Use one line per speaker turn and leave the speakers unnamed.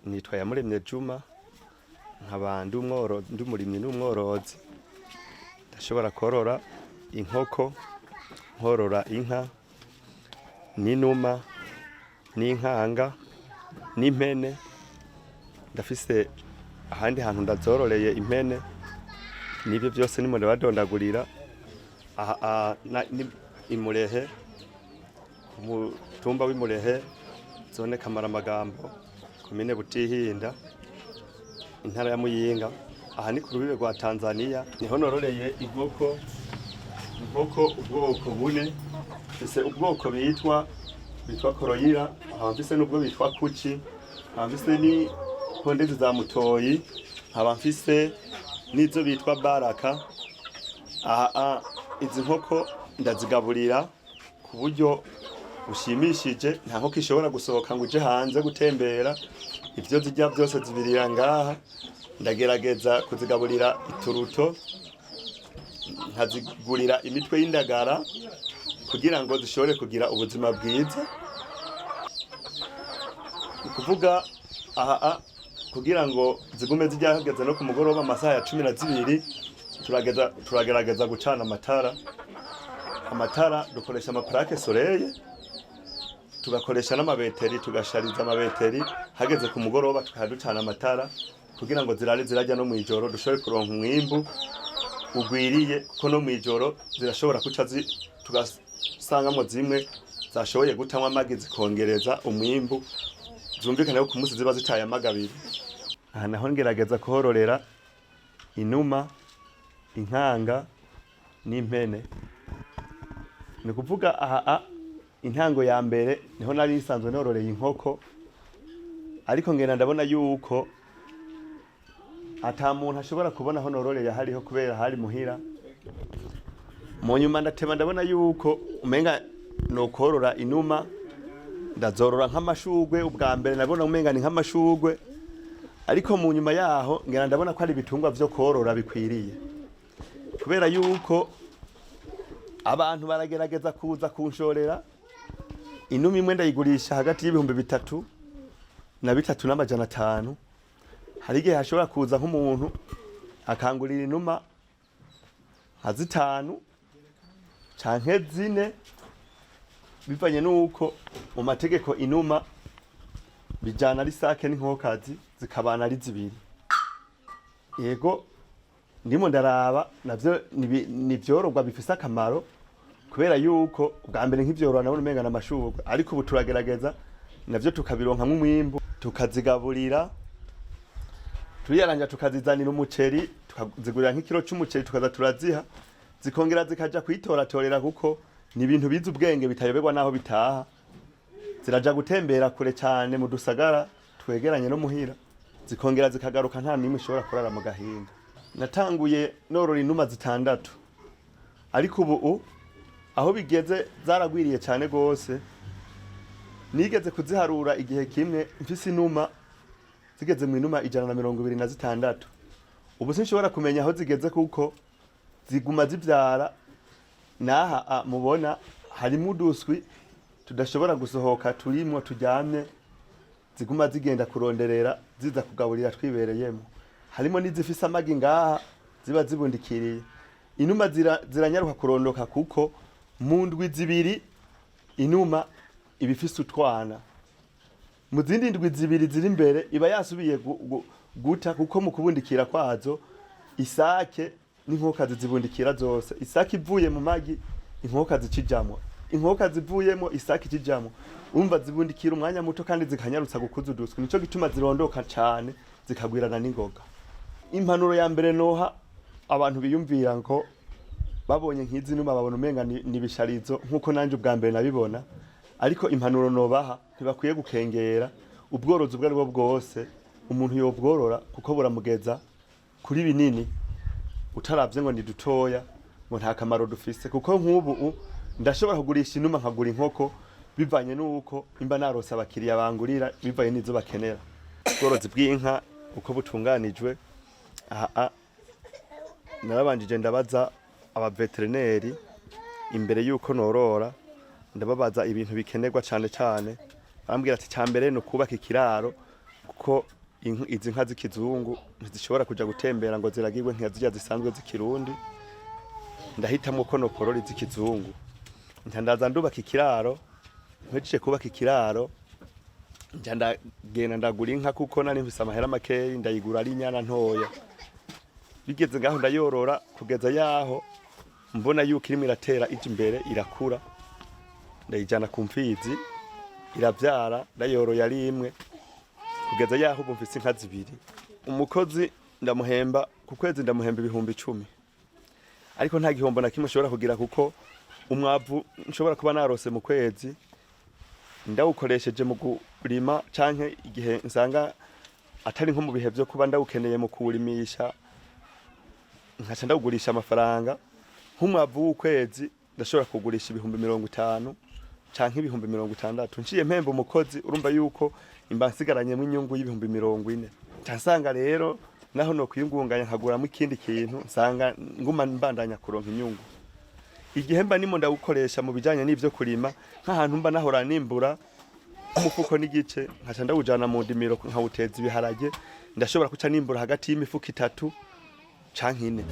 nitwa Yamuremye Juma nkaba ndi umurimyi n'umworozi ndashobora korora inkoko nkorora inka n'inuma n'inkanga n'impene ndafise ahandi hantu ndazororeye impene nibyo byose nimure badondagurira imurehe umutumba w'imurehe zone Kamaramagambo komine Butihinda intara ya Muyinga aha ni ku rubibe rwa Tanzania niho nororeye inkoko ubwoko bune mfise ubwoko bitwa koroyira aha mfise n'ubwo bitwa kuki aha mfise ni pondezi za mutoyi aha mfise nizo bitwa baraka aha izi nkoko ndazigaburira ku buryo bushimishije nta nkoko ishobora gusohoka ngo uje hanze gutembera ivyo zirya byose zibirira ngaha ndagerageza kuzigaburira ituruto nkazigurira imitwe y'indagara kugira ngo zishobore kugira ubuzima bwiza kuvuga aha kugira ngo zigume zijya hageze no ku mugoroba amasaha ya 12 turagerageza gucana amatara dukoresha amaplaque soleil tugakoresha n'amabeteri tugashariza amabeteri hageze ku mugoroba tukaducana amatara kugira ngo zirare zirajya no mwijoro dushobore kuronka umwimbu ugwiriye kuko no mwijoro zirashobora kuca tugasangamo zimwe zashoboye gutamwa amagi zikongereza umwimbu zumvikane ko ku munsi ziba zitaye amagabiri aha naho ngerageza kohororera inuma inkanga n'impene ni kuvuga aha intango ya mbere niho nari nsanzwe nororeye inkoko ariko ngenda ndabona yuko ata muntu ashobora kubona aho nororeye hariho kubera hari muhira mu nyuma ndatema ndabona yuko umenga no korora inuma ndazorora nk'amashugwe ubwa mbere nabona umenga ni nk'amashugwe ariko mu nyuma yaho ngenda ndabona ko ari ibitungwa vyo korora bikwiriye kubera yuko abantu baragerageza kuza kunshorera inuma imwe ndayigurisha hagati y'ibihumbi 3 na 3,500 hari igihe hashobora kuza nk'umuntu akangurira inuma nka 5 canke 4 bivanye nuko mu mategeko inuma bijana ari sake n'inkokazi zikabana ari zibiri yego ndimo ndaraba navyo ni vyororwa bifise akamaro kubera yuko ubwa mbere nk'ivyorora nabona umenga n'amashurwe ariko ubu turagerageza navyo tukabironka mw'umwimbu tukazigaburira turiyaranja tukazizanira umuceri tukazigurira nk'ikiro c'umuceri tukaza turaziha zikongera zikaja kwitoratorera kuko ni ibintu biza ubwenge bitayoberwa naho bitaha ziraja gutembera kure cyane mu dusagara twegeranye no muhira zikongera zikagaruka nta nimwe ishobora kurara mu gahinga natanguye norora inuma 6 ariko ubu aho bigeze zaragwiriye cyane gose nigeze kuziharura igihe kimwe mfise inuma zigeze mu inuma 126 ubu sinshobora kumenya aho zigeze kuko ziguma zivyara naha mubona harimo uduswi tudashobora gusohoka turimwo turyamye ziguma zigenda kuronderera ziza kugaburira twibereyemo harimo n'izifise amagi ngaha ziba zibundikiriye inuma ziranyaruka kurondoka kuko mu ndwi zibiri inuma ibifise utwana mu zindi ndwi zibiri ziri imbere iba yasubiye guta kuko mu kubundikira kwazo isake n'inkokazi zibundikira zose isake ivuye mu magi inkokazi cijamwo inkokazi zivuyemo isake cijamwo umva zibundikira umwanya muto kandi zikanyarutsa gukuza uduswi nico gituma zirondoka cyane zikagwirana n'ingoga impanuro ya mbere noha abantu biyumvira ngo babonye nk'izi numa babona umenga ni bisharizo nkuko nanje ubwa mbere nabibona ariko impanuro nobaha ntibakwiye gukengera ubworozi ubwo ari bwo bwose umuntu yobworora kuko buramugeza kuri binini utaravye ngo ni dutoya ngo nta kamaro dufise kuko nk'ubu ndashobora kugurisha inuma nkagura inkoko bivanye nuko imba narose abakiriya bangurira bivanye nizo bakenera ubworozi bw'inka uko butunganijwe aha narabanjije ndabaza abaveterineri imbere yuko norora ndababaza ibintu bikenerwa cyane cyane bambwira ati cyambere no kubaka ikiraro kuko izi nka z'ikizungu ntizishobora kuja gutembera ngo ziragirwe nka zirya zisanzwe z'ikirundi. Ndahitamwo ko nokorora iz'ikizungu. Ndaza ndubaka ikiraro, mpejeje kubaka ikiraro nja ndagenda ndagura inka kuko nari mfise amahera makeyi, ndayigura ari inyana ntoya. Bigeze ngaho ndayorora kugeza yaho mbona yuko irimo iratera ije imbere irakura, ndayijana ku mfizi iravyara, ndayoroye ari imwe kugeza yaho ubu mfise inka zibiri. Umukozi ndamuhemba ku kwezi, ndamuhemba 10,000, ariko nta gihombo na kimwe ushobora kugira kuko umwavu nshobora kuba narose mu kwezi ndawukoresheje mu kurima, canke igihe nsanga atari nko mu bihe vyo kuba ndawukeneye mu kuwurimisha nkaca ndawugurisha amafaranga. Nk'umwavu w'ukwezi ndashobora kugurisha 50,000 canke 60,000. Nciye mpemba umukozi, urumva yuko imba nsigaranyemo inyungu y'40,000. Nsanga rero naho no kwiyungunganya nkaguramo ikindi kintu, nsanga nguma mbandanya kuronka inyungu. Igihe mba nimo ndawukoresha mu bijanye n'ivyo kurima, nk'ahantu mba nahora nimbura umufuko n'igice, nkaca ndawujana mu ndimiro nkawuteza ibiharage, ndashobora kuca nimbura hagati y'imifuko 3 canke 4.